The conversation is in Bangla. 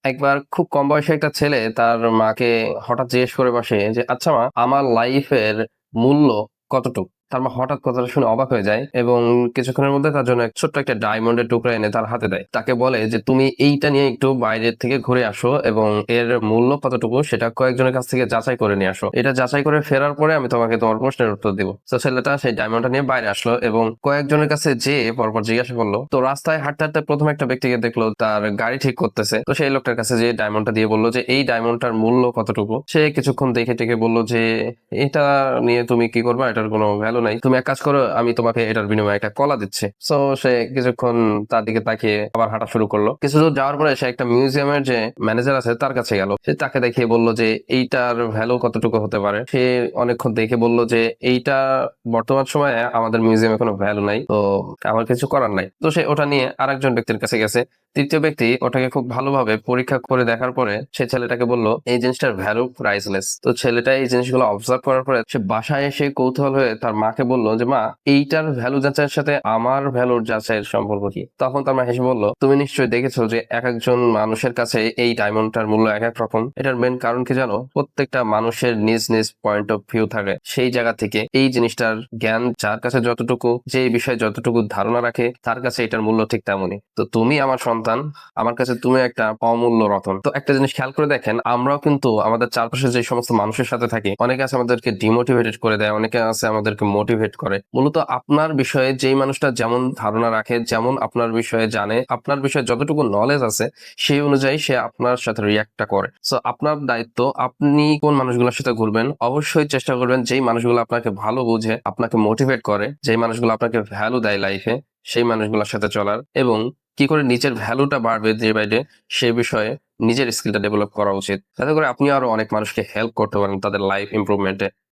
একবার খুব কম বয়সী একটা ছেলে তার মাকে হঠাৎ জিজ্ঞেস করে বসে যে, "আচ্ছা মা, আমার লাইফের মূল্য কতটুক?" তার মা হঠাৎ কথাটা শুনে অবাক হয়ে যায় এবং কিছুক্ষণের মধ্যে তার জন্য ছোট্ট একটা ডায়মন্ডের টুকরা এনে তার হাতে দেয়। তাকে বলে যে, "তুমি এইটা নিয়ে একটু বাইরের থেকে ঘুরে আসো এবং এর মূল্য কতটুকু সেটা কয়েকজনের কাছ থেকে যাচাই করে নিয়ে আসো। এটা যাচাই করে ফেরার পরে আমি তোমাকে তোমার প্রশ্নের উত্তর দিব।" তো ছেলেটা সেই ডায়মন্ডটা নিয়ে বাইরে আসলো এবং কয়েকজনের কাছে যেয়ে পরপর জিজ্ঞাসা করলো। তো রাস্তায় হাঁটতে হাঁটতে প্রথম একটা ব্যক্তিকে দেখলো তার গাড়ি ঠিক করতেছে। তো সেই লোকটার কাছে যে ডায়মন্ডটা দিয়ে বললো যে, "এই ডায়মন্ডটার মূল্য কতটুকু?" সে কিছুক্ষণ দেখে টেকে বললো যে, "এটা নিয়ে তুমি কি করবা? এটার কোনো ভ্যালু নাই। তুমি এক কাজ করো, আমি তোমাকে এটার বিনিময়ে একটা কলা দিচ্ছি।" সো সে কিছুক্ষণ তার দিকে তাকিয়ে আবার হাঁটা শুরু করলো। কিছু দূর যাওয়ার পরে সে একটা মিউজিয়ামের যে ম্যানেজার আছে তার কাছে গেল। সে তাকে দেখিয়ে বললো যে এইটার ভ্যালু কতটুকু হতে পারে। সে অনেকক্ষণ দেখে বললো যে এইটা বর্তমান সময়ে আমাদের মিউজিয়ামে কোনো ভ্যালু নাই, তো আমার কিছু করার নাই। তো সে ওটা নিয়ে আরেকজন ব্যক্তির কাছে গেছে। তৃতীয় ব্যক্তি ওটাকে খুব ভালোভাবে পরীক্ষা করে দেখার পরে সে ছেলেটাকে বলল এই জিনিসটার ভ্যালু প্রাইসলেস। তো ছেলেটা এই জিনিসগুলো অবজার্ভ করার পরে সে বাসায় এসে কৌতূহল হয়ে তার মাকে বলল যে, "মা, এইটার ভ্যালু যাচাইয়ের সাথে আমার ভ্যালুর যাচাইয়ের সম্পর্ক কি?" তখন তার মা হেসে বলল, "তুমি নিশ্চয়ই দেখেছো যে এক একজন মানুষের কাছে এই ডায়মন্ডটার মূল্য এক এক রকম। এটার মেন কারণ কি জানো? প্রত্যেকটা মানুষের নিজ নিজ পয়েন্ট অফ ভিউ থাকে। সেই জায়গা থেকে এই জিনিসটার জ্ঞান যার কাছে যতটুকু, যে এই বিষয়ে যতটুকু ধারণা রাখে তার কাছে এটার মূল্য ঠিক তেমনই। তো তুমি আমার সন্তান, আমার কাছে তুমি একটা অমূল্য রতন।" তো একটা জিনিস খেয়াল করে দেখেন, আমরাও কিন্তু আমাদের চারপাশে যে সমস্ত মানুষের সাথে থাকি, অনেকে আছে আমাদেরকে ডিমোটিভেটেড করে দেয়, অনেকে আছে আমাদেরকে মোটিভেট করে। মূলত আপনার বিষয়ে যেই মানুষটা যেমন ধারণা রাখে, যেমন আপনার বিষয়ে জানে, আপনার বিষয়ে যতটুকু নলেজ আছে সেই অনুযায়ী সে আপনার সাথে রিয়াক্টটা করে। সো আপনার দায়িত্ব, আপনি কোন মানুষগুলোর সাথে ঘুরবেন, অবশ্যই চেষ্টা করবেন যেই মানুষগুলো আপনাকে ভালো বুঝে, আপনাকে মোটিভেট করে, যেই মানুষগুলো আপনাকে ভ্যালু দেয় লাইফে, সেই মানুষগুলোর সাথে চলার এবং কি করে নিজের ভ্যালুটা বাড়বে ডে বাই ডে সে বিষয়ে নিজের স্কিলটা ডেভেলপ করা উচিত। যাতে করে আপনি আরো অনেক মানুষকে হেল্প করতে পারেন তাদের লাইফ ইমপ্রুভমেন্টে।